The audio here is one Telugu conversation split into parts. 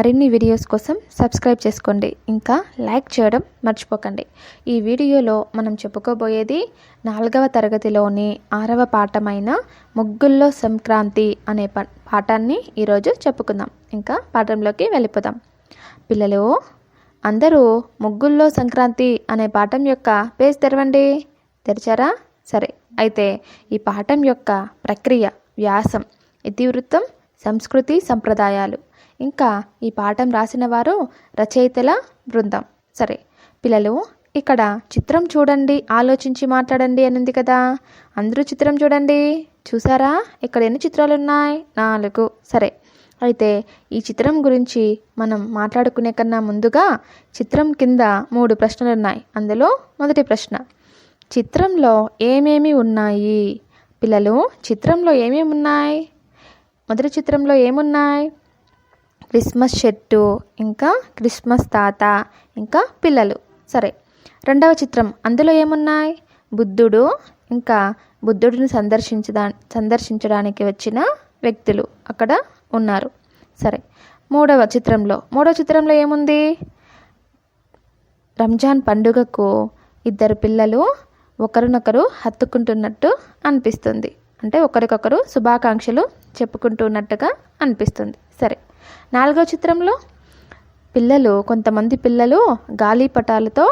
మరిన్ని వీడియోస్ కోసం సబ్స్క్రైబ్ చేసుకోండి. ఇంకా లైక్ చేయడం మర్చిపోకండి. ఈ వీడియోలో మనం చెప్పుకోబోయేది 4వ తరగతిలోని 6వ పాఠమైన ముగ్గుల్లో సంక్రాంతి అనే పాఠాన్ని ఈరోజు చెప్పుకుందాం. ఇంకా పాఠంలోకి వెళ్ళిపోదాం. పిల్లలు అందరూ ముగ్గుల్లో సంక్రాంతి అనే పాఠం యొక్క పేజ్ తెరవండి. తెరిచారా? సరే, అయితే ఈ పాఠం యొక్క ప్రక్రియ, వ్యాసం, ఇతివృత్తం, సంస్కృతి, సంప్రదాయాలు, ఇంకా ఈ పాఠం రాసిన వారు రచయితల బృందం. సరే పిల్లలు, ఇక్కడ చిత్రం చూడండి, ఆలోచించి మాట్లాడండి అని ఉంది కదా. అందరూ చిత్రం చూడండి. చూసారా? ఇక్కడ ఎన్ని చిత్రాలు ఉన్నాయి? 4. సరే, అయితే ఈ చిత్రం గురించి మనం మాట్లాడుకునే కన్నా ముందుగా చిత్రం కింద 3 ప్రశ్నలు ఉన్నాయి. అందులో మొదటి ప్రశ్న, చిత్రంలో ఏమేమి ఉన్నాయి? పిల్లలు, చిత్రంలో ఏమేమి ఉన్నాయి? మొదటి చిత్రంలో ఏమున్నాయి? క్రిస్మస్ చెట్టు, ఇంకా క్రిస్మస్ తాత, ఇంకా పిల్లలు. సరే, రెండవ చిత్రం, అందులో ఏమున్నాయి? బుద్ధుడు, ఇంకా బుద్ధుడిని సందర్శించడానికి వచ్చిన వ్యక్తులు అక్కడ ఉన్నారు. సరే, మూడవ చిత్రంలో ఏముంది? రంజాన్ పండుగకు 2 పిల్లలు ఒకరినొకరు హత్తుకుంటున్నట్టు అనిపిస్తుంది. అంటే ఒకరికొకరు శుభాకాంక్షలు చెప్పుకుంటున్నట్టుగా అనిపిస్తుంది. సరే, 4వ చిత్రంలో కొంతమంది పిల్లలు గాలిపటాలతో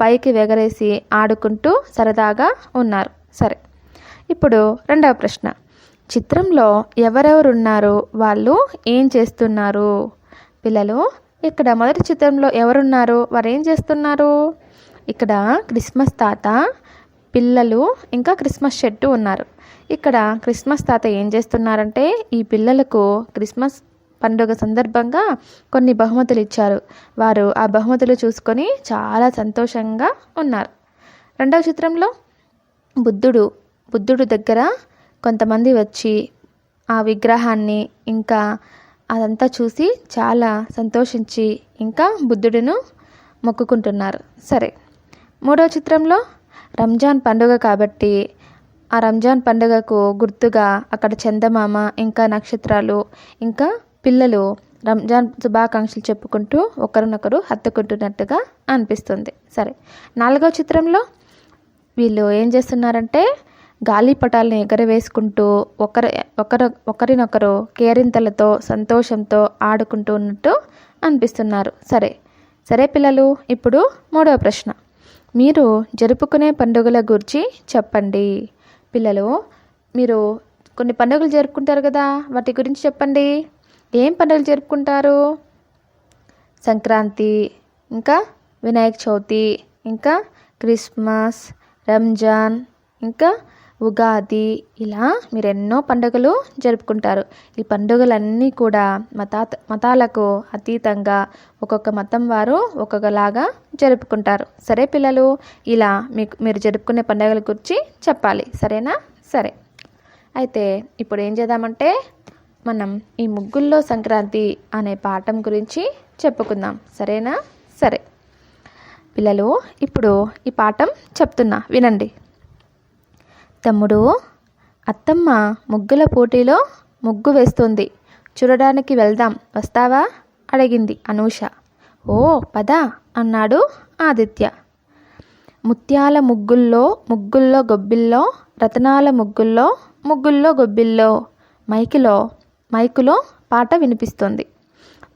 పైకి ఎగరేసి ఆడుకుంటూ సరదాగా ఉన్నారు. సరే, ఇప్పుడు రెండవ ప్రశ్న, చిత్రంలో ఎవరెవరు ఉన్నారు? వాళ్ళు ఏం చేస్తున్నారు? పిల్లలు, ఇక్కడ మొదటి చిత్రంలో ఎవరున్నారు? వారు ఏం చేస్తున్నారు? ఇక్కడ క్రిస్మస్ తాత, పిల్లలు, ఇంకా క్రిస్మస్ చెట్టు ఉన్నారు. ఇక్కడ క్రిస్మస్ తాత ఏం చేస్తున్నారంటే, ఈ పిల్లలకు క్రిస్మస్ పండుగ సందర్భంగా కొన్ని బహుమతులు ఇచ్చారు. వారు ఆ బహుమతులు చూసుకొని చాలా సంతోషంగా ఉన్నారు. రెండవ చిత్రంలో బుద్ధుడు దగ్గర కొంతమంది వచ్చి ఆ విగ్రహాన్ని ఇంకా అదంతా చూసి చాలా సంతోషించి ఇంకా బుద్ధుడిని మొక్కుకుంటున్నారు. సరే, మూడవ చిత్రంలో రంజాన్ పండుగ కాబట్టి ఆ రంజాన్ పండుగకు గుర్తుగా అక్కడ చందమామ, ఇంకా నక్షత్రాలు, ఇంకా పిల్లలు రంజాన్ శుభాకాంక్షలు చెప్పుకుంటూ ఒకరినొకరు హత్తుకుంటున్నట్టుగా అనిపిస్తుంది. సరే, 4వ చిత్రంలో వీళ్ళు ఏం చేస్తున్నారంటే గాలిపటాలను ఎగరవేసుకుంటూ ఒకరినొకరు కేరింతలతో సంతోషంతో ఆడుకుంటూ ఉన్నట్టు అనిపిస్తున్నారు. సరే పిల్లలు, ఇప్పుడు 3వ ప్రశ్న, మీరు జరుపుకునే పండుగల గురించి చెప్పండి. పిల్లలు, మీరు కొన్ని పండుగలు జరుపుకుంటారు కదా, వాటి గురించి చెప్పండి. ఏం పండుగలు జరుపుకుంటారు? సంక్రాంతి, ఇంకా వినాయక చవితి, ఇంకా క్రిస్మస్, రంజాన్, ఇంకా ఉగాది, ఇలా మీరు ఎన్నో పండుగలు జరుపుకుంటారు. ఈ పండుగలన్నీ కూడా మతాలకు అతీతంగా ఒక్కొక్క మతం వారు ఒక్కొక్కలాగా జరుపుకుంటారు. సరే పిల్లలు, ఇలా మీరు జరుపుకునే పండుగల గురించి చెప్పాలి. సరేనా? సరే, అయితే ఇప్పుడు ఏం చేద్దామంటే మనం ఈ ముగ్గుల్లో సంక్రాంతి అనే పాఠం గురించి చెప్పుకుందాం. సరేనా? సరే పిల్లలు, ఇప్పుడు ఈ పాఠం చెప్తున్నా, వినండి. తమ్ముడు, అత్తమ్మ ముగ్గుల పోటీలో ముగ్గు వేస్తుంది, చూడడానికి వెళ్దాం, వస్తావా? అడిగింది అనూష. ఓ పద అన్నాడు ఆదిత్య. ముత్యాల ముగ్గుల్లో గొబ్బిల్లో, రతనాల ముగ్గుల్లో గొబ్బిల్లో, మైకులో పాట వినిపిస్తుంది.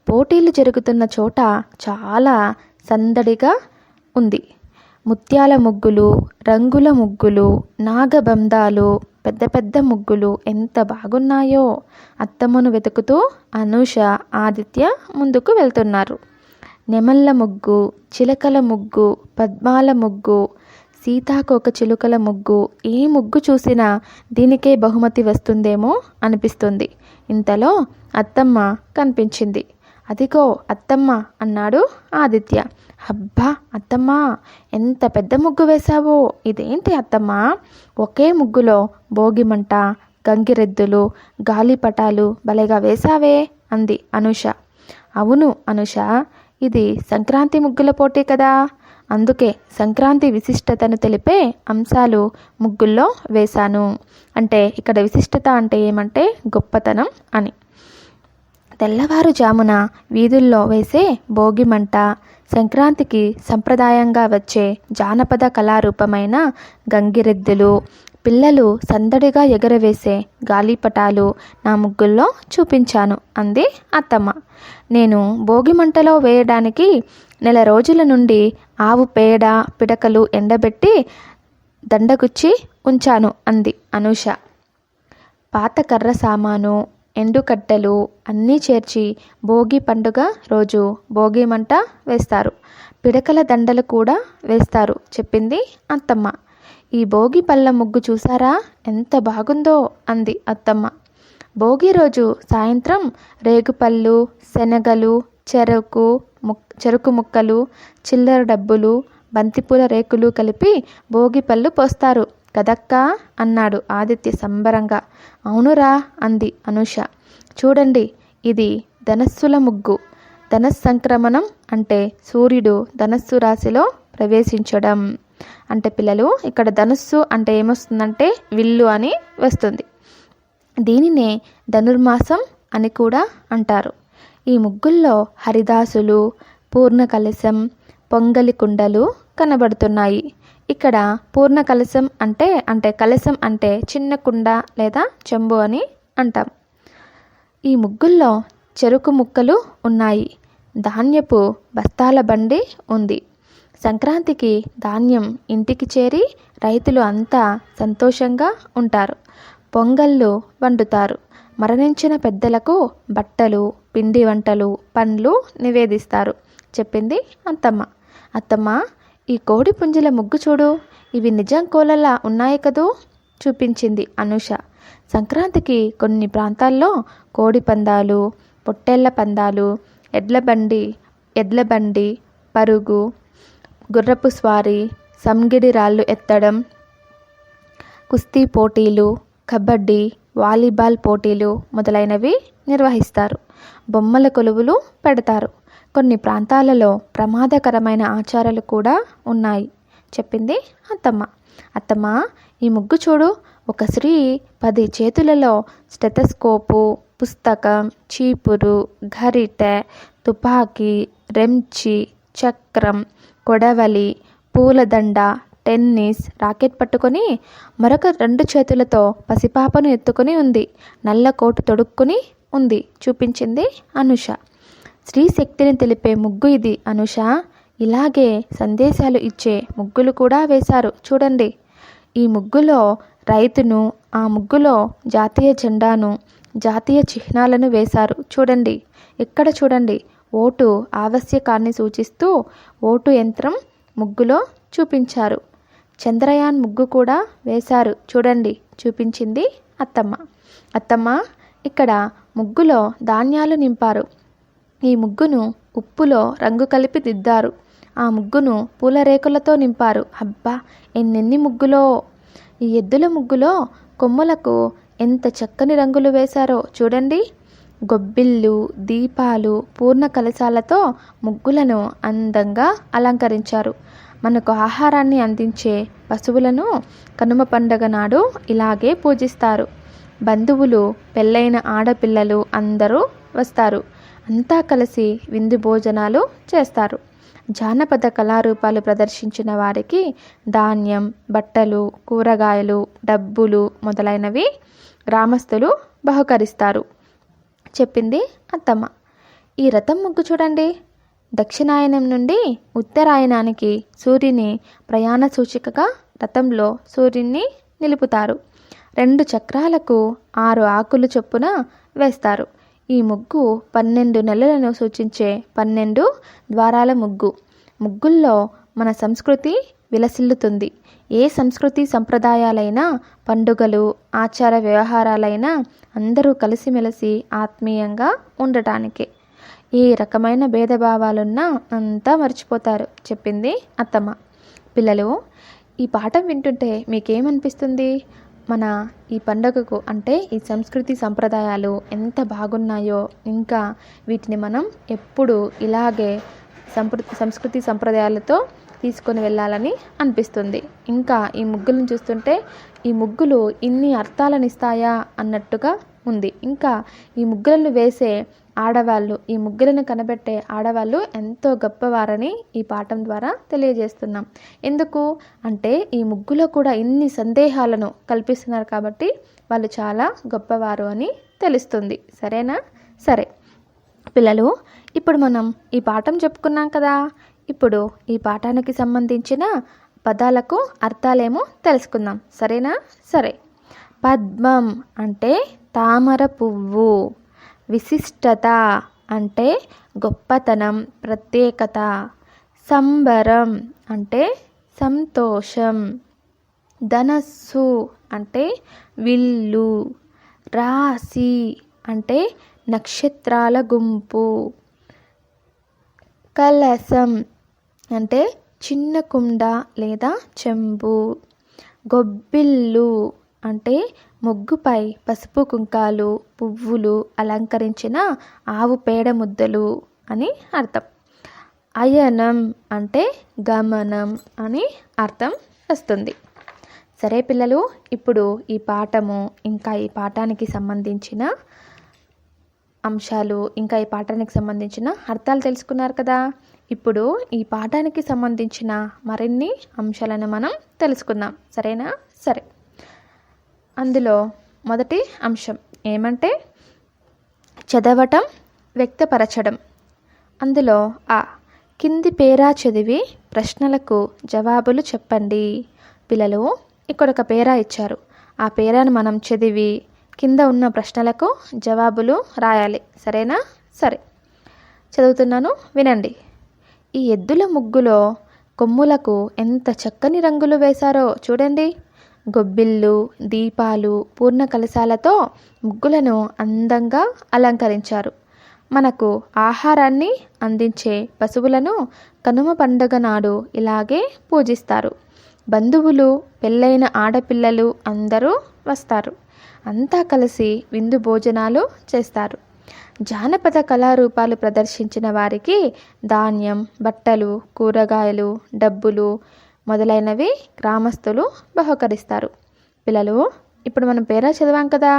పోటీలు జరుగుతున్న చోట చాలా సందడిగా ఉంది. ముత్యాల ముగ్గులు, రంగుల ముగ్గులు, నాగబంధాలు, పెద్ద పెద్ద ముగ్గులు ఎంత బాగున్నాయో. అత్తమ్మను వెతుకుతూ అనూష, ఆదిత్య ముందుకు వెళ్తున్నారు. నెమళ్ళ ముగ్గు, చిలకల ముగ్గు, పద్మాల ముగ్గు, సీతాకోక చిలుకల ముగ్గు, ఏ ముగ్గు చూసినా దీనికే బహుమతి వస్తుందేమో అనిపిస్తుంది. ఇంతలో అత్తమ్మ కనిపించింది. అదిగో అత్తమ్మ అన్నాడు ఆదిత్య. అబ్బా అత్తమ్మ, ఎంత పెద్ద ముగ్గు వేశావో. ఇదేంటి అత్తమ్మ, ఒకే ముగ్గులో భోగిమంట, గంగిరెద్దులు, గాలిపటాలు భలేగా వేశావే అంది అనూష. అవును అనూష, ఇది సంక్రాంతి ముగ్గుల పోటీ కదా, అందుకే సంక్రాంతి విశిష్టతను తెలిపే అంశాలు ముగ్గుల్లో వేశాను. అంటే ఇక్కడ విశిష్టత అంటే ఏమంటే గొప్పతనం అని. తెల్లవారుజామున వీధుల్లో వేసే భోగిమంట, సంక్రాంతికి సంప్రదాయంగా వచ్చే జానపద కళారూపమైన గంగిరెద్దులు, పిల్లలు సందడిగా ఎగరవేసే గాలిపటాలు నా ముగ్గుల్లో చూపించాను అంది అత్తమ్మ. నేను భోగిమంటలో వేయడానికి నెల రోజుల నుండి ఆవు పేడ పిడకలు ఎండబెట్టి దండగుచ్చి ఉంచాను అంది అనూష. పాత కర్ర సామాను, ఎండుకట్టెలు అన్నీ చేర్చి భోగి పండుగ రోజు భోగి మంట వేస్తారు. పిడకల దండలు కూడా వేస్తారు చెప్పింది అత్తమ్మ. ఈ భోగి పళ్ళ ముగ్గు చూసారా ఎంత బాగుందో అంది అత్తమ్మ. భోగి రోజు సాయంత్రం రేగుపళ్ళు, శనగలు, చెరుకు ముక్కలు, చిల్లర డబ్బులు, బంతిపూల రేకులు కలిపి భోగి పళ్ళు పోస్తారు కదక్కా అన్నాడు ఆదిత్య సంబరంగా. అవునురా అంది అనూష. చూడండి, ఇది ధనస్సుల ముగ్గు. ధనస్సంక్రమణం అంటే సూర్యుడు ధనస్సు రాశిలో ప్రవేశించడం. అంటే పిల్లలు ఇక్కడ ధనుస్సు అంటే ఏమొస్తుందంటే విల్లు అని వస్తుంది. దీనినే ధనుర్మాసం అని కూడా అంటారు. ఈ ముగ్గుల్లో హరిదాసులు, పూర్ణ కలశం, పొంగలి కుండలు కనబడుతున్నాయి. ఇక్కడ పూర్ణ కలశం అంటే కలశం అంటే చిన్న కుండ లేదా చెంబు అని అంటాం. ఈ ముగ్గుల్లో చెరుకు ముక్కలు ఉన్నాయి. ధాన్యపు బస్తాల బండి ఉంది. సంక్రాంతికి ధాన్యం ఇంటికి చేరి రైతులు అంతా సంతోషంగా ఉంటారు. పొంగళ్ళు వండుతారు. మరణించిన పెద్దలకు బట్టలు, పిండి వంటలు, పండ్లు నివేదిస్తారు చెప్పింది అత్తమ్మ. అత్తమ్మ, ఈ కోడి పుంజుల ముగ్గు చూడు, ఇవి నిజం కోళ్ళలా ఉన్నాయి కదూ చూపించింది అనూష. సంక్రాంతికి కొన్ని ప్రాంతాల్లో కోడి పందాలు, పొట్టేళ్ల పందాలు, ఎడ్ల బండి పరుగు, గుర్రపు స్వారీ, సంగిడి రాళ్ళు ఎత్తడం, కుస్తీ పోటీలు, కబడ్డీ, వాలీబాల్ పోటీలు మొదలైనవి నిర్వహిస్తారు. బొమ్మల కొలువులు పెడతారు. కొన్ని ప్రాంతాలలో ప్రమాదకరమైన ఆచారాలు కూడా ఉన్నాయి చెప్పింది అత్తమ్మ. అత్తమ్మ, ఈ ముగ్గు చూడు, ఒక స్త్రీ 10 చేతులలో స్టెతస్కోపు, పుస్తకం, చీపురు, గరిటె, తుపాకీ, రెంచి, చక్రం, కొడవలి, పూలదండ, టెన్నిస్ రాకెట్ పట్టుకొని మరొక 2 చేతులతో పసిపాపను ఎత్తుకొని ఉంది. నల్ల కోటు తొడుక్కుని ఉంది చూపించింది అనూష. స్త్రీ శక్తిని తెలిపే ముగ్గు ఇది అనూష. ఇలాగే సందేశాలు ఇచ్చే ముగ్గులు కూడా వేశారు చూడండి. ఈ ముగ్గులో రైతును, ఆ ముగ్గులో జాతీయ జెండాను, జాతీయ చిహ్నాలను వేశారు చూడండి. ఇక్కడ చూడండి, ఓటు ఆవశ్యకాన్ని సూచిస్తూ ఓటు యంత్రం ముగ్గులో చూపించారు. చంద్రయాన్ ముగ్గు కూడా వేశారు చూడండి చూపించింది అత్తమ్మ. అత్తమ్మ, ఇక్కడ ముగ్గులో ధాన్యాలు నింపారు. ఈ ముగ్గును ఉప్పులో రంగు కలిపి దిద్దారు. ఆ ముగ్గును పూలరేకులతో నింపారు. అబ్బా, ఎన్నెన్ని ముగ్గులో! ఈ ఎద్దుల ముగ్గులో కొమ్ములకు ఎంత చక్కని రంగులు వేశారో చూడండి. గొబ్బిళ్ళు, దీపాలు, పూర్ణ కలశాలతో ముగ్గులను అందంగా అలంకరించారు. మనకు ఆహారాన్ని అందించే పశువులను కనుమ పండగ నాడు ఇలాగే పూజిస్తారు. బంధువులు, పెళ్ళైన ఆడపిల్లలు అందరూ వస్తారు. అంతా కలిసి విందు భోజనాలు చేస్తారు. జానపద కళారూపాలు ప్రదర్శించిన వారికి ధాన్యం, బట్టలు, కూరగాయలు, డబ్బులు మొదలైనవి గ్రామస్తులు బహుకరిస్తారు చెప్పింది అత్తమ్మ. ఈ రథం ముగ్గు చూడండి. దక్షిణాయనం నుండి ఉత్తరాయణానికి సూర్యుని ప్రయాణ సూచికగా రథంలో సూర్యుని నిలుపుతారు. 2 చక్రాలకు 6 ఆకులు చొప్పున వేస్తారు. ఈ ముగ్గు 12 నెలలను సూచించే 12 ద్వారాల ముగ్గు. ముగ్గుల్లో మన సంస్కృతి విలసిల్లుతుంది. ఏ సంస్కృతి సంప్రదాయాలైనా, పండుగలు, ఆచార వ్యవహారాలైనా అందరూ కలిసిమెలిసి ఆత్మీయంగా ఉండటానికే. ఏ రకమైన భేదభావాలున్నా అంతా మర్చిపోతారు చెప్పింది అత్తమ్మ. పిల్లలు, ఈ పాఠం వింటుంటే మీకేమనిపిస్తుంది? మన ఈ పండుగకు అంటే ఈ సంస్కృతి సంప్రదాయాలు ఎంత బాగున్నాయో, ఇంకా వీటిని మనం ఎప్పుడు ఇలాగే సంస్కృతి సంప్రదాయాలతో తీసుకొని వెళ్ళాలని అనిపిస్తుంది. ఇంకా ఈ ముగ్గులను చూస్తుంటే ఈ ముగ్గులు ఇన్ని అర్థాలను ఇస్తాయా అన్నట్టుగా ఉంది. ఇంకా ఈ ముగ్గులను వేసే ఆడవాళ్ళు, ఈ ముగ్గులను కనిపెట్టే ఆడవాళ్ళు ఎంతో గొప్పవారని ఈ పాఠం ద్వారా తెలియజేస్తున్నాం. ఎందుకు అంటే ఈ ముగ్గులో కూడా ఇన్ని సందేహాలను కల్పిస్తున్నారు కాబట్టి వాళ్ళు చాలా గొప్పవారు అని తెలుస్తుంది. సరేనా? సరే పిల్లలు, ఇప్పుడు మనం ఈ పాఠం చెప్పుకున్నాం కదా. ఇప్పుడు ఈ పాఠానికి సంబంధించిన పదాలకు అర్థాలేమో తెలుసుకుందాం. సరేనా? సరే. పద్మం అంటే తామర పువ్వు. విశిష్టత అంటే గొప్పతనం, ప్రత్యేకత. సంబరం అంటే సంతోషం. ధనస్సు అంటే విల్లు. రాశి అంటే నక్షత్రాల గుంపు. కలశం అంటే చిన్న కుండ లేదా చెంబు. గొబ్బిల్లు అంటే ముగ్గుపై పసుపు కుంకాలు, పువ్వులు అలంకరించిన ఆవు పేడ ముద్దలు అని అర్థం. అయనం అంటే గమనం అని అర్థం వస్తుంది. సరే పిల్లలు, ఇప్పుడు ఈ పాఠము ఇంకా ఈ పాఠానికి సంబంధించిన అంశాలు ఇంకా ఈ పాఠానికి సంబంధించిన అర్థాలు తెలుసుకున్నారు కదా. ఇప్పుడు ఈ పాఠానికి సంబంధించిన మరిన్ని అంశాలను మనం తెలుసుకుందాం. సరేనా? సరే. అందులో మొదటి అంశం ఏమంటే చదవటం, వ్యక్తపరచడం. అందులో కింది పేరా చదివి ప్రశ్నలకు జవాబులు చెప్పండి. పిల్లలు, ఇక్కడ ఒక పేరా ఇచ్చారు. ఆ పేరాను మనం చదివి కింద ఉన్న ప్రశ్నలకు జవాబులు రాయాలి. సరేనా? సరే, చదువుతున్నాను, వినండి. ఈ ఎద్దుల ముగ్గులో కొమ్ములకు ఎంత చక్కని రంగులు వేశారో చూడండి. గొబ్బిళ్ళు, దీపాలు, పూర్ణ కలశాలతో ముగ్గులను అందంగా అలంకరించారు. మనకు ఆహారాన్ని అందించే పశువులను కనుమ పండుగ నాడు ఇలాగే పూజిస్తారు. బంధువులు, పెళ్ళైన ఆడపిల్లలు అందరూ వస్తారు. అంతా కలిసి విందు భోజనాలు చేస్తారు. జానపద కళారూపాలు ప్రదర్శించిన వారికి ధాన్యం, బట్టలు, కూరగాయలు, డబ్బులు మొదలైనవి గ్రామస్తులు బహుకరిస్తారు. పిల్లలు, ఇప్పుడు మనం పేరా చదివాం కదా.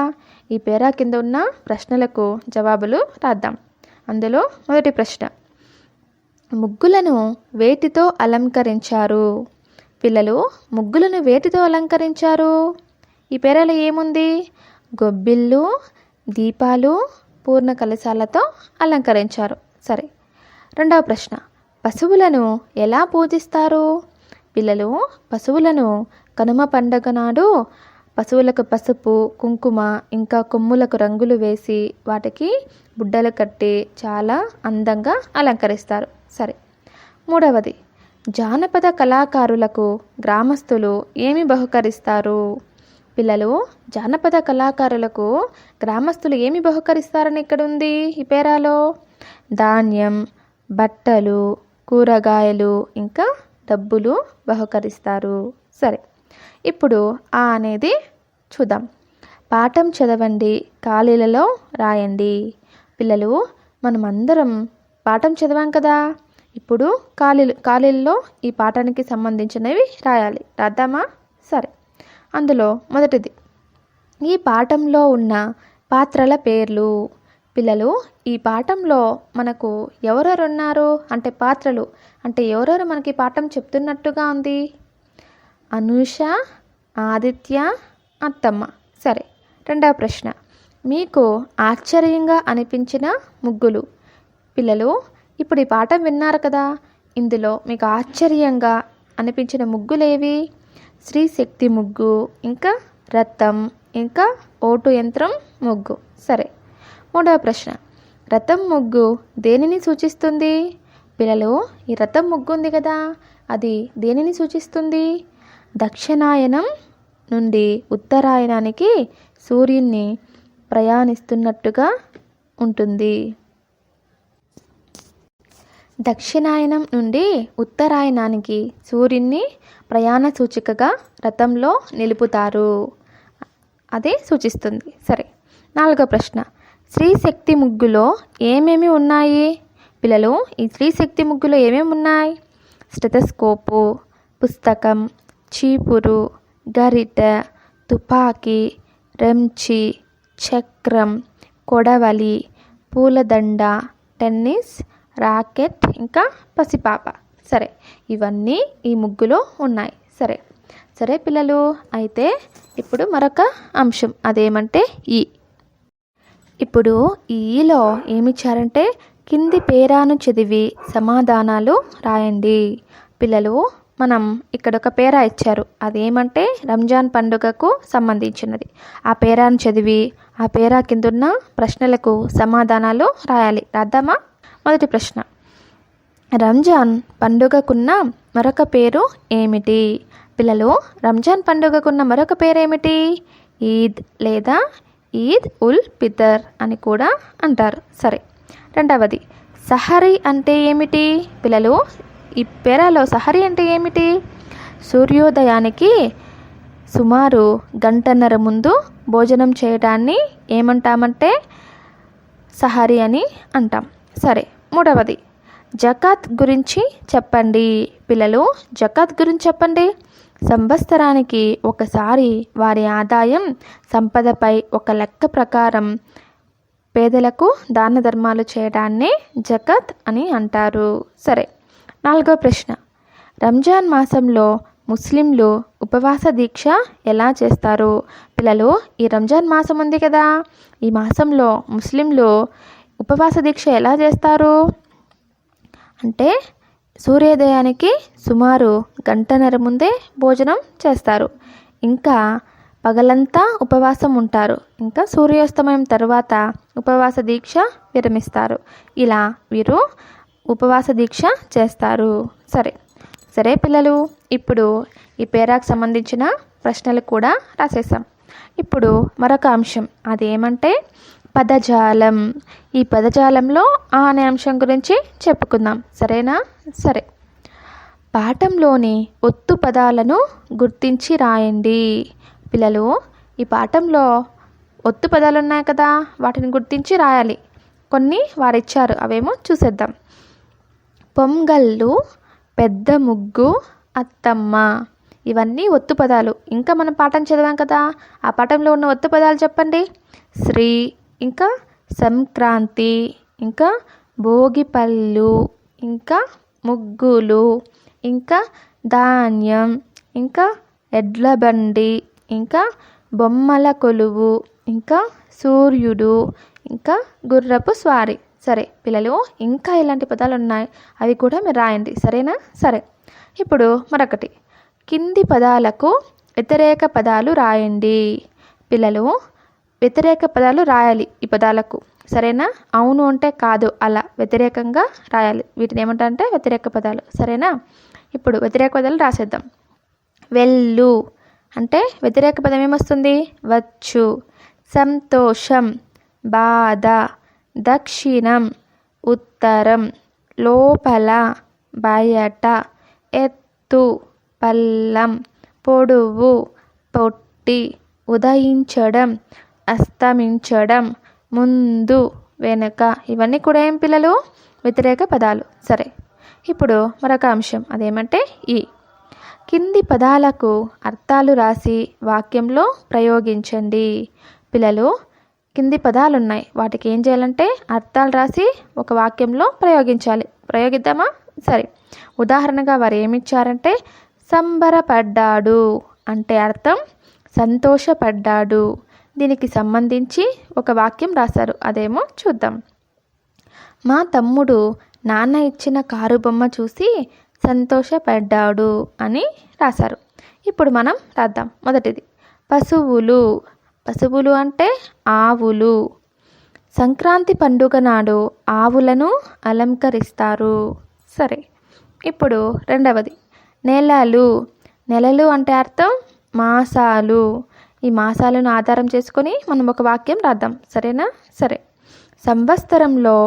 ఈ పేరా కింద ఉన్న ప్రశ్నలకు జవాబులు రాద్దాం. అందులో మొదటి ప్రశ్న, ముగ్గులను వేటితో అలంకరించారు? పిల్లలు, ముగ్గులను వేటితో అలంకరించారు? ఈ పేరాలో ఏముంది? గొబ్బిళ్ళు, దీపాలు, పూర్ణ కలశాలతో అలంకరించారు. సరే. రెండవ ప్రశ్న, పశువులను ఎలా పూజిస్తారు? పిల్లలు, పశువులను కనుమ పండగ నాడు పశువులకు పసుపు, కుంకుమ ఇంకా కొమ్ములకు రంగులు వేసి వాటికి బుడ్డలు కట్టి చాలా అందంగా అలంకరిస్తారు. సరే. మూడవది, జానపద కళాకారులకు గ్రామస్తులు ఏమి బహుకరిస్తారు? పిల్లలు, జానపద కళాకారులకు గ్రామస్తులు ఏమి బహుకరిస్తారని ఇక్కడ ఉంది ఈ పేరాలో? ధాన్యం, బట్టలు, కూరగాయలు ఇంకా డబ్బులు బహుకరిస్తారు. సరే, ఇప్పుడు అనేది చూద్దాం. పాఠం చదవండి, ఖాళీలలో రాయండి. పిల్లలు, మనమందరం పాఠం చదివాం కదా. ఇప్పుడు ఖాళీలలో ఈ పాఠానికి సంబంధించినవి రాయాలి. రాద్దామా? సరే. అందులో మొదటిది, ఈ పాఠంలో ఉన్న పాత్రల పేర్లు. పిల్లలు, ఈ పాఠంలో మనకు ఎవరెవరు ఉన్నారు అంటే పాత్రలు అంటే ఎవరెవరు మనకి పాఠం చెప్తున్నట్టుగా ఉంది? అనూష, ఆదిత్య, అత్తమ్మ. సరే. రెండవ ప్రశ్న, మీకు ఆశ్చర్యంగా అనిపించిన ముగ్గులు. పిల్లలు, ఇప్పుడు ఈ పాఠం విన్నారు కదా. ఇందులో మీకు ఆశ్చర్యంగా అనిపించిన ముగ్గులేవి? శ్రీ శక్తి ముగ్గు, ఇంకా రథం, ఇంకా ఓటు యంత్రం ముగ్గు. సరే. మూడవ ప్రశ్న, రథం ముగ్గు దేనిని సూచిస్తుంది? పిల్లలు, ఈ రథం ముగ్గు ఉంది కదా, అది దేనిని సూచిస్తుంది? దక్షిణాయనం నుండి ఉత్తరాయణానికి సూర్యుని ప్రయాణిస్తున్నట్టుగా ఉంటుంది. దక్షిణాయనం నుండి ఉత్తరాయణానికి సూర్యుని ప్రయాణ సూచికగా రథంలో నిలుపుతారు. అదే సూచిస్తుంది. సరే. నాలుగో ప్రశ్న, శ్రీశక్తి ముగ్గులో ఏమేమి ఉన్నాయి? పిల్లలు, ఈ శ్రీశక్తి ముగ్గులో ఏమేమి ఉన్నాయి? స్టెథోస్కోపు, పుస్తకం, చీపురు, గరిటె, తుపాకీ, రెంచి, చక్రం, కొడవలి, పూలదండ, టెన్నిస్ రాకెట్, ఇంకా పసిపాప. సరే, ఇవన్నీ ఈ ముగ్గులో ఉన్నాయి. సరే సరే పిల్లలు, అయితే ఇప్పుడు మరొక అంశం, అదేమంటే ఇప్పుడు ఈలో ఏమిచ్చారంటే కింది పేరాను చదివి సమాధానాలు రాయండి. పిల్లలు, మనం ఇక్కడ ఒక పేరా ఇచ్చారు, అదేమంటే రంజాన్ పండుగకు సంబంధించినది. ఆ పేరాను చదివి ఆ పేరా కిందున్న ప్రశ్నలకు సమాధానాలు రాయాలి. రాద్దామా? మొదటి ప్రశ్న, రంజాన్ పండుగకున్న మరొక పేరు ఏమిటి? పిల్లలు, రంజాన్ పండుగకున్న మరొక పేరేమిటి? ఈద్ లేదా ఈద్ ఉల్ ఫితర్ అని కూడా అంటారు. సరే, రెండవది, సహరీ అంటే ఏమిటి? పిల్లలు, ఈ పేరాలో సహరీ అంటే ఏమిటి? సూర్యోదయానికి సుమారు గంటన్నర ముందు భోజనం చేయడాన్ని ఏమంటామంటే సహరీ అని అంటాం. సరే, మూడవది, జకాత్ గురించి చెప్పండి. పిల్లలు, జకాత్ గురించి చెప్పండి. సంవత్సరానికి ఒకసారి వారి ఆదాయం సంపదపై ఒక లెక్క ప్రకారం పేదలకు దాన ధర్మాలు చేయడాన్నే జకాత్ అని అంటారు. సరే, నాలుగో ప్రశ్న, రంజాన్ మాసంలో ముస్లింలు ఉపవాస దీక్ష ఎలా చేస్తారు? పిల్లలు, ఈ రంజాన్ మాసం ఉంది కదా, ఈ మాసంలో ముస్లింలు ఉపవాస దీక్ష ఎలా చేస్తారు అంటే సూర్యోదయానికి సుమారు గంటన్నర ముందే భోజనం చేస్తారు. ఇంకా పగలంతా ఉపవాసం ఉంటారు. ఇంకా సూర్యాస్తమయం తర్వాత ఉపవాస దీక్ష విరమిస్తారు. ఇలా వీరు ఉపవాస దీక్ష చేస్తారు. సరే సరే పిల్లలు, ఇప్పుడు ఈ పేరాకు సంబంధించిన ప్రశ్నలు కూడా రాసేసాం. ఇప్పుడు మరొక అంశం, అదేమంటే పదజాలం. ఈ పదజాలంలో అనే అంశం గురించి చెప్పుకుందాం. సరేనా? సరే, పాఠంలోని ఒత్తు పదాలను గుర్తించి రాయండి. పిల్లలు, ఈ పాఠంలో ఒత్తు పదాలు ఉన్నాయి కదా, వాటిని గుర్తించి రాయాలి. కొన్ని వారిచ్చారు, అవేమో చూసేద్దాం. పొంగళ్ళు, పెద్ద ముగ్గు, అత్తమ్మ, ఇవన్నీ ఒత్తు పదాలు. ఇంకా మనం పాఠం చదివాం కదా, ఆ పాఠంలో ఉన్న ఒత్తు పదాలు చెప్పండి. శ్రీ, ఇంకా సంక్రాంతి, ఇంకా భోగిపళ్ళు, ఇంకా ముగ్గులు, ఇంకా ధాన్యం, ఇంకా ఎడ్ల బండి, ఇంకా బొమ్మల కొలువు, ఇంకా సూర్యుడు, ఇంకా గుర్రపు స్వారీ. సరే పిల్లలు, ఇంకా ఇలాంటి పదాలు ఉన్నాయి, అవి కూడా మీరు రాయండి. సరేనా? సరే, ఇప్పుడు మరొకటి, కింది పదాలకు వ్యతిరేక పదాలు రాయండి. పిల్లలు, వ్యతిరేక పదాలు రాయాలి ఈ పదాలకు. సరేనా? అవును అంటే కాదు, అలా వ్యతిరేకంగా రాయాలి. వీటిని ఏమంటారంటే వ్యతిరేక పదాలు. సరేనా? ఇప్పుడు వ్యతిరేక పదాలు రాసేద్దాం. వెళ్ళు అంటే వ్యతిరేక పదం ఏమొస్తుంది? వచ్చు. సంతోషం, బాధ, దక్షిణం, ఉత్తరం, లోపల, బయట, ఎత్తు, పల్లం, పొడవు, పొట్టి, ఉదయించడం, అస్తమించడం, ముందు, వెనుక, ఇవన్నీ కూడా ఏం పిల్లలు? వ్యతిరేక పదాలు. సరే, ఇప్పుడు మరొక అంశం, అదేమంటే కింది పదాలకు అర్థాలు రాసి వాక్యంలో ప్రయోగించండి. పిల్లలు, కింది పదాలు ఉన్నాయి, వాటికి ఏం చేయాలంటే అర్థాలు రాసి ఒక వాక్యంలో ప్రయోగించాలి. ప్రయోగిద్దామా? సరే, ఉదాహరణగా వారు ఏమిచ్చారంటే సంబరపడ్డాడు అంటే అర్థం సంతోషపడ్డాడు. దీనికి సంబంధించి ఒక వాక్యం రాశారు, అదేమో చూద్దాం. మా తమ్ముడు నాన్న ఇచ్చిన కారు బొమ్మ చూసి సంతోషపడ్డాడు అని రాశారు. ఇప్పుడు మనం రాద్దాం. మొదటిది, పశువులు. పశువులు అంటే ఆవులు. సంక్రాంతి పండుగ నాడు ఆవులను అలంకరిస్తారు. సరే, ఇప్పుడు రెండవది, నెలలు. నెలలు అంటే అర్థం మాసాలు. ఈ మాసాలను ఆధారం చేసుకొని మనం ఒక వాక్యం రాద్దాం. సరేనా? సరే, సంవత్సరంలో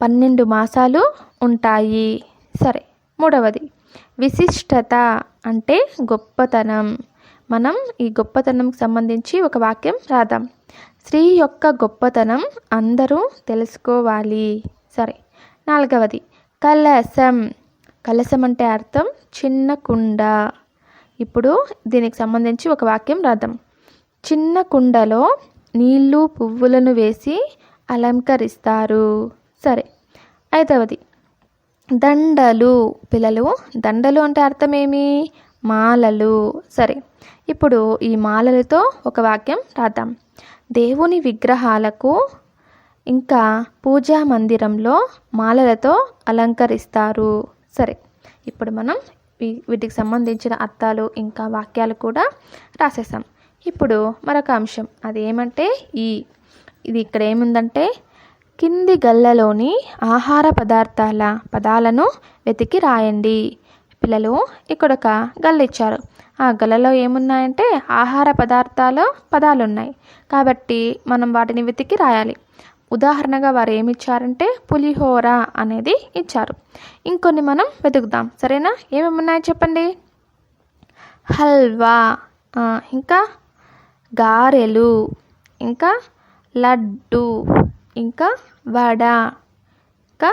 12 మాసాలు ఉంటాయి. సరే, మూడవది, విశిష్టత అంటే గొప్పతనం. మనం ఈ గొప్పతనంకి సంబంధించి ఒక వాక్యం రాద్దాం. స్త్రీ యొక్క గొప్పతనం అందరూ తెలుసుకోవాలి. సరే, నాలుగవది, కలశం. కలశం అంటే అర్థం చిన్న కుండ. ఇప్పుడు దీనికి సంబంధించి ఒక వాక్యం రాద్దాం. చిన్న కుండలో నీళ్లు పువ్వులను వేసి అలంకరిస్తారు. సరే, ఐదవది దండలు. పిల్లలు, దండలు అంటే అర్థమేమి? మాలలు. సరే, ఇప్పుడు ఈ మాలలతో ఒక వాక్యం రాద్దాం. దేవుని విగ్రహాలకు ఇంకా పూజా మందిరంలో మాలలతో అలంకరిస్తారు. సరే, ఇప్పుడు మనం వీటికి సంబంధించిన అర్థాలు ఇంకా వాక్యాలు కూడా రాసేసాం. ఇప్పుడు మరొక అంశం, అదేమంటే ఇది ఇక్కడ ఏముందంటే కింది గల్లలో ఆహార పదార్థాల పదాలను వెతికి రాయండి. పిల్లలు, ఇక్కడ ఒక గల్ల ఇచ్చారు. ఆ గల్లలో ఏమున్నాయంటే ఆహార పదార్థాల పదాలు ఉన్నాయి. కాబట్టి మనం వాటిని వెతికి రాయాలి. ఉదాహరణగా వారు ఏమి ఇచ్చారంటే పులిహోర అనేది ఇచ్చారు. ఇంకొన్ని మనం వెతుకుదాం. సరేనా? ఏమేమి ఉన్నాయో చెప్పండి. హల్వా, ఇంకా గారెలు, ఇంకా లడ్డు, ఇంకా వడ, ఇంకా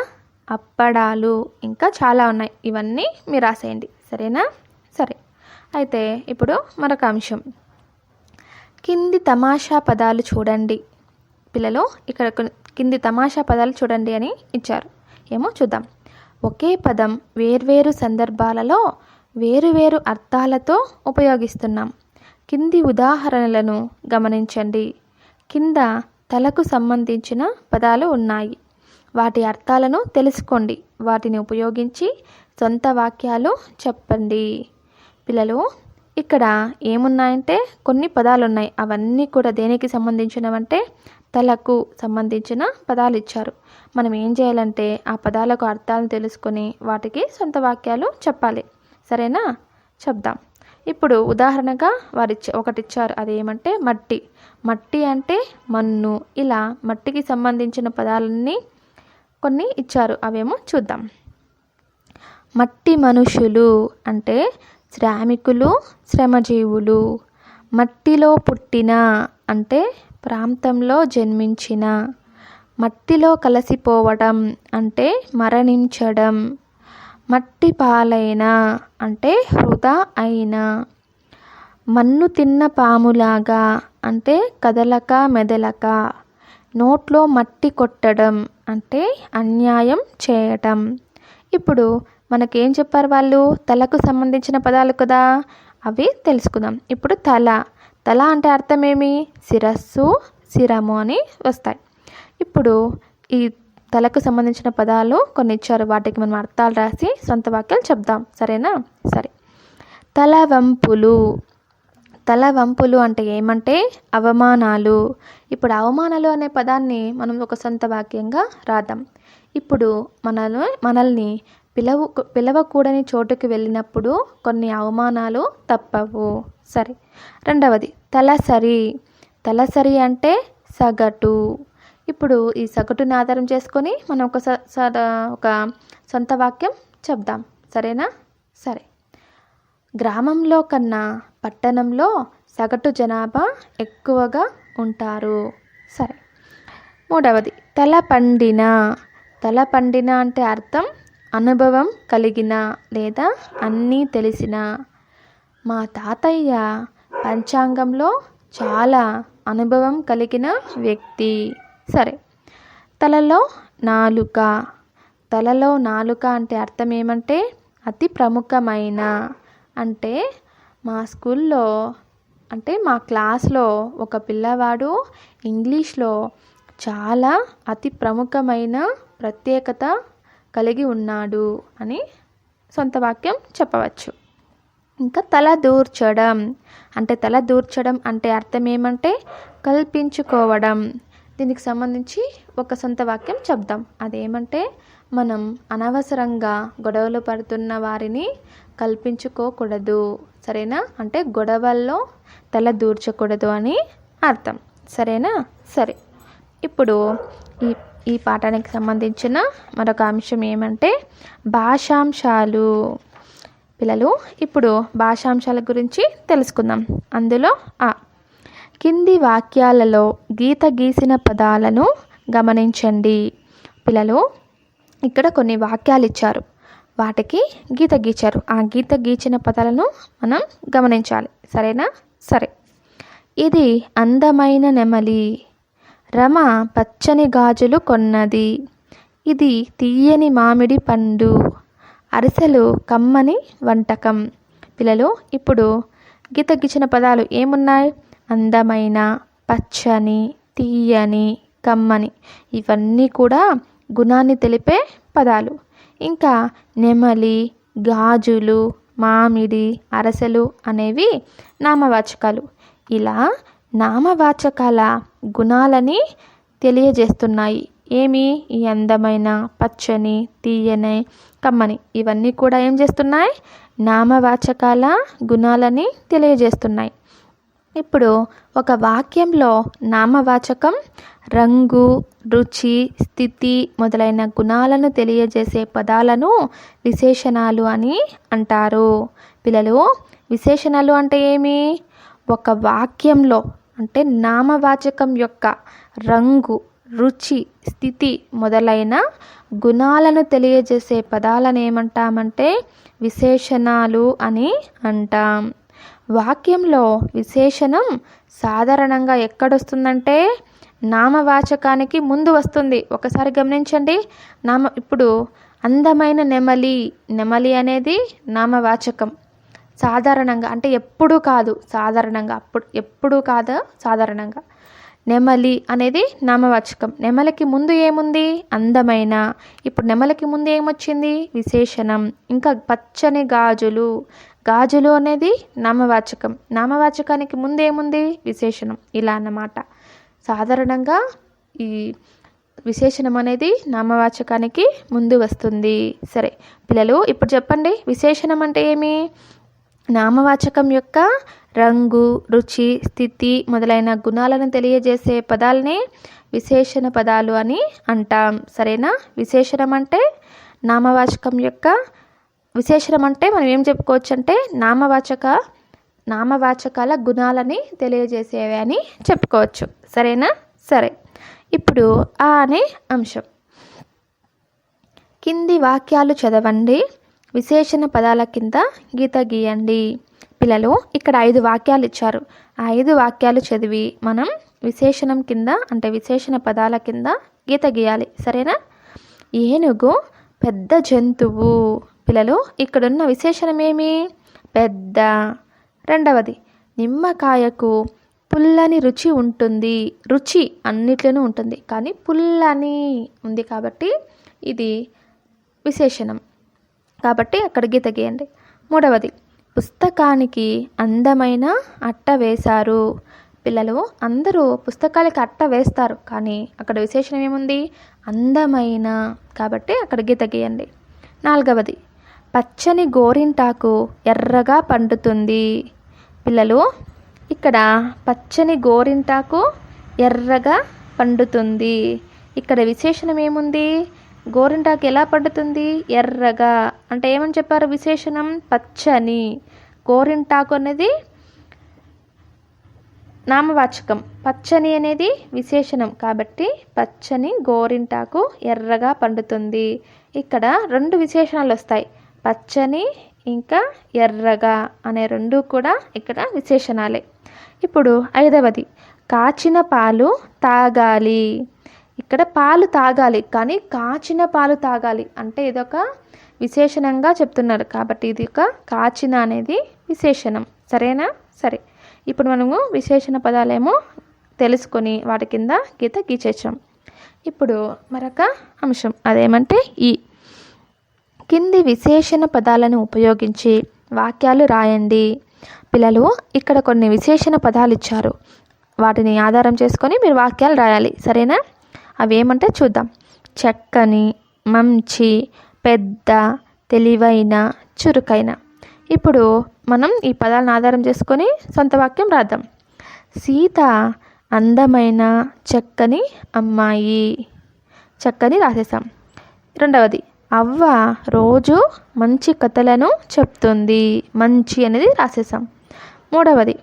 అప్పడాలు, ఇంకా చాలా ఉన్నాయి. ఇవన్నీ మీరు రాసేయండి. సరేనా? సరే, అయితే ఇప్పుడు మరొక అంశం, కింది తమాషా పదాలు చూడండి. పిల్లలు, ఇక్కడ కింది తమాషా పదాలు చూడండి అని ఇచ్చారు. ఏమో చూద్దాం. ఒకే పదం వేర్వేరు సందర్భాలలో వేరువేరు అర్థాలతో ఉపయోగిస్తున్నాం. కింది ఉదాహరణలను గమనించండి. కింద తలకు సంబంధించిన పదాలు ఉన్నాయి. వాటి అర్థాలను తెలుసుకోండి. వాటిని ఉపయోగించి సొంత వాక్యాలు చెప్పండి. పిల్లలు, ఇక్కడ ఏమున్నాయంటే కొన్ని పదాలు ఉన్నాయి. అవన్నీ కూడా దేనికి సంబంధించినవంటే తలకు సంబంధించిన పదాలు ఇచ్చారు. మనం ఏం చేయాలంటే ఆ పదాలకు అర్థాలను తెలుసుకొని వాటికి సొంత వాక్యాలు చెప్పాలి. సరేనా? చెప్దాం. ఇప్పుడు ఉదాహరణగా ఒకటి ఇచ్చారు. అదేమంటే మట్టి. మట్టి అంటే మన్ను. ఇలా మట్టికి సంబంధించిన పదాలన్నీ కొన్ని ఇచ్చారు. అవేమో చూద్దాం. మట్టి మనుషులు అంటే శ్రామికులు, శ్రమజీవులు. మట్టిలో పుట్టిన అంటే ప్రాంతంలో జన్మించిన. మట్టిలో కలిసిపోవడం అంటే మరణించడం. మట్టి పాలైన అంటే వృధా అయిన. మన్ను తిన్న పాములాగా అంటే కదలక మెదలక. నోట్లో మట్టి కొట్టడం అంటే అన్యాయం చేయటం. ఇప్పుడు మనకేం చెప్పారు వాళ్ళు? తలకు సంబంధించిన పదాలు కదా, అవి తెలుసుకుందాం. ఇప్పుడు తల. తల అంటే అర్థమేమి? శిరస్సు, శిరము అని వస్తాయి. ఇప్పుడు ఈ తలకు సంబంధించిన పదాలు కొన్ని ఇచ్చారు. వాటికి మనం అర్థాలు రాసి సొంత వాక్యాలు చెప్దాం. సరేనా? సరే, తలవంపులు. తలవంపులు అంటే ఏమంటే అవమానాలు. ఇప్పుడు అవమానాలు అనే పదాన్ని మనం ఒక సొంత వాక్యంగా రాద్దాం. ఇప్పుడు మనల్ని పిలవకూడని చోటుకి వెళ్ళినప్పుడు కొన్ని అవమానాలు తప్పవు. సరే, రెండవది తలసరి. తలసరి అంటే సగటు. ఇప్పుడు ఈ సగటుని ఆధారం చేసుకొని మనం ఒక సొంత వాక్యం చెప్దాం. సరేనా? సరే, గ్రామంలో కన్నా పట్టణంలో సగటు జనాభా ఎక్కువగా ఉంటారు. సరే, మూడవది తలపండిన. తలపండిన అంటే అర్థం అనుభవం కలిగిన లేదా అన్నీ తెలిసిన. మా తాతయ్య పంచాంగంలో చాలా అనుభవం కలిగిన వ్యక్తి. సరే, తలలో నాలుక. తలలో నాలుక అంటే అర్థం ఏమంటే అతి ప్రముఖమైన. అంటే మా స్కూల్లో అంటే మా క్లాస్లో ఒక పిల్లవాడు ఇంగ్లీష్లో చాలా అతి ప్రముఖమైన ప్రత్యేకత కలిగి ఉన్నాడు అని సొంత వాక్యం చెప్పవచ్చు. ఇంకా తల దూర్చడం. అంటే తల దూర్చడం అంటే అర్థం ఏమంటే కల్పించుకోవడం. దీనికి సంబంధించి ఒక సొంత వాక్యం చెప్దాం. అదేమంటే మనం అనవసరంగా గొడవలు పడుతున్న వారిని కల్పించుకోకూడదు. సరేనా? అంటే గొడవల్లో తల దూర్చకూడదు అని అర్థం. సరేనా? సరే, ఇప్పుడు ఈ పాఠానికి సంబంధించిన మరొక అంశం ఏమంటే భాషాంశాలు. పిల్లలు, ఇప్పుడు భాషాంశాల గురించి తెలుసుకుందాం. అందులో కింది వాక్యాలలో గీత గీసిన పదాలను గమనించండి. పిల్లలు, ఇక్కడ కొన్ని వాక్యాలు ఇచ్చారు. వాటికి గీత గీచారు. ఆ గీత గీచిన పదాలను మనం గమనించాలి. సరేనా? సరే, ఇది అందమైన నెమలి. రమ పచ్చని గాజులు కొన్నది. ఇది తీయని మామిడి పండు. అరిసెలు కమ్మని వంటకం. పిల్లలు ఇప్పుడు గీతకిచ్చిన పదాలు ఏమున్నాయి? అందమైన, పచ్చని, తీయని, కమ్మని. ఇవన్నీ కూడా గుణాన్ని తెలిపే పదాలు. ఇంకా నెమలి, గాజులు, మామిడి, అరసెలు అనేవి నామవాచకాలు. ఇలా నామవాచకాల గుణాలని తెలియజేస్తున్నాయి. ఏమి? ఈ అందమైన, పచ్చని, తీయని, కమ్మని ఇవన్నీ కూడా ఏం చేస్తున్నాయి? నామవాచకాల గుణాలని తెలియజేస్తున్నాయి. ఇప్పుడు ఒక వాక్యంలో నామవాచకం రంగు, రుచి, స్థితి మొదలైన గుణాలను తెలియజేసే పదాలను విశేషణాలు అని అంటారు. పిల్లలు, విశేషణాలు అంటే ఏమి? ఒక వాక్యంలో అంటే నామవాచకం యొక్క రంగు, రుచి, స్థితి మొదలైన గుణాలను తెలియజేసే పదాలను ఏమంటామంటే విశేషణాలు అని అంటాం. వాక్యంలో విశేషణం సాధారణంగా ఎక్కడొస్తుందంటే నామవాచకానికి ముందు వస్తుంది. ఒకసారి గమనించండి. ఇప్పుడు అందమైన నెమలి, నెమలి అనేది నామవాచకం. సాధారణంగా అంటే ఎప్పుడు కాదు, సాధారణంగా. ఎప్పుడు కాదు, సాధారణంగా. నెమలి అనేది నామవాచకం. నెమలికి ముందు ఏముంది? అందమైన. ఇప్పుడు నెమలికి ముందు ఏమొచ్చింది? విశేషణం. ఇంకా పచ్చని గాజులు, గాజులు అనేది నామవాచకం. నామవాచకానికి ముందు ఏముంది? విశేషణం. ఇలా అన్నమాట. సాధారణంగా ఈ విశేషణం అనేది నామవాచకానికి ముందు వస్తుంది. సరే పిల్లలు, ఇప్పుడు చెప్పండి, విశేషణం అంటే ఏమి? నామవాచకం యొక్క రంగు, రుచి, స్థితి మొదలైన గుణాలను తెలియజేసే పదాలని విశేషణ పదాలు అని అంటాం. సరేనా? విశేషణం అంటే నామవాచకం యొక్క విశేషణం అంటే మనం ఏం చెప్పుకోవచ్చు అంటే నామవాచకాల గుణాలని తెలియజేసేవి అని చెప్పుకోవచ్చు. సరేనా? సరే. ఇప్పుడు ఆ అనే అంశం. కింది వాక్యాలు చదవండి. విశేషణ పదాల కింద గీత గీయండి. పిల్లలు, ఇక్కడ 5 వాక్యాలు ఇచ్చారు. ఆ 5 వాక్యాలు చదివి మనం విశేషణం కింద అంటే విశేషణ పదాల కింద గీత గీయాలి. సరేనా? ఏనుగు పెద్ద జంతువు. పిల్లలు, ఇక్కడున్న విశేషణం ఏమి? పెద్ద. రెండవది, నిమ్మకాయకు పుల్లని రుచి ఉంటుంది. రుచి అన్నిట్లోనూ ఉంటుంది, కానీ పుల్లని ఉంది కాబట్టి ఇది విశేషణం. కాబట్టి అక్కడ గీత గీయండి. మూడవది, పుస్తకానికి అందమైన అట్ట వేశారు. పిల్లలు, అందరూ పుస్తకాలకి అట్ట వేస్తారు, కానీ అక్కడ విశేషణం ఏముంది? అందమైన. కాబట్టి అక్కడ గీత గీయండి. నాలుగవది, పచ్చని గోరింటాకు ఎర్రగా పండుతుంది. పిల్లలు, ఇక్కడ పచ్చని గోరింటాకు ఎర్రగా పండుతుంది. ఇక్కడ విశేషణం ఏముంది? గోరింటాకు ఎలా పండుతుంది? ఎర్రగా. అంటే ఏమని చెప్పారు? విశేషణం పచ్చని. గోరింటాకు అనేది నామవాచకం, పచ్చని అనేది విశేషణం. కాబట్టి పచ్చని గోరింటాకు ఎర్రగా పండుతుంది. ఇక్కడ 2 విశేషణాలు వస్తాయి. పచ్చని ఇంకా ఎర్రగా అనే 2 కూడా ఇక్కడ విశేషణాలే. ఇప్పుడు 5వది, కాచిన పాలు తాగాలి. ఇక్కడ పాలు తాగాలి, కానీ కాచిన పాలు తాగాలి అంటే ఇదొక విశేషణంగా చెప్తున్నారు. కాబట్టి ఇది ఒక కాచిన అనేది విశేషణం. సరేనా? సరే. ఇప్పుడు మనము విశేషణ పదాలేమో తెలుసుకొని వాటి కింద గీత గీచేసాం. ఇప్పుడు మరొక అంశం, అదేమంటే ఈ కింది విశేషణ పదాలను ఉపయోగించి వాక్యాలు రాయండి. పిల్లలు, ఇక్కడ కొన్ని విశేషణ పదాలు ఇచ్చారు. వాటిని ఆధారం చేసుకొని మీరు వాక్యాలు రాయాలి. సరేనా? అవి ఏమంటే చూద్దాం. చక్కని, మంచి, పెద్ద, తెలివైన, చురుకైన. ఇప్పుడు మనం ఈ పదాలను ఆధారం చేసుకొని సొంత వాక్యం రాద్దాం. సీత అందమైన చక్కని అమ్మాయి. చక్కని రాసేసాం. రెండవది, అవ్వ రోజు మంచి కథలను చెప్తుంది. మంచి అనేది రాసేసాం. మూడవది,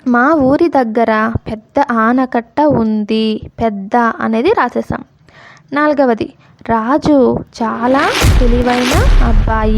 మా ఊరి దగ్గర పెద్ద ఆనకట్ట ఉంది. పెద్ద అనేది రాసేసాం. నాలుగవది, రాజు చాలా తెలివైన అబ్బాయి.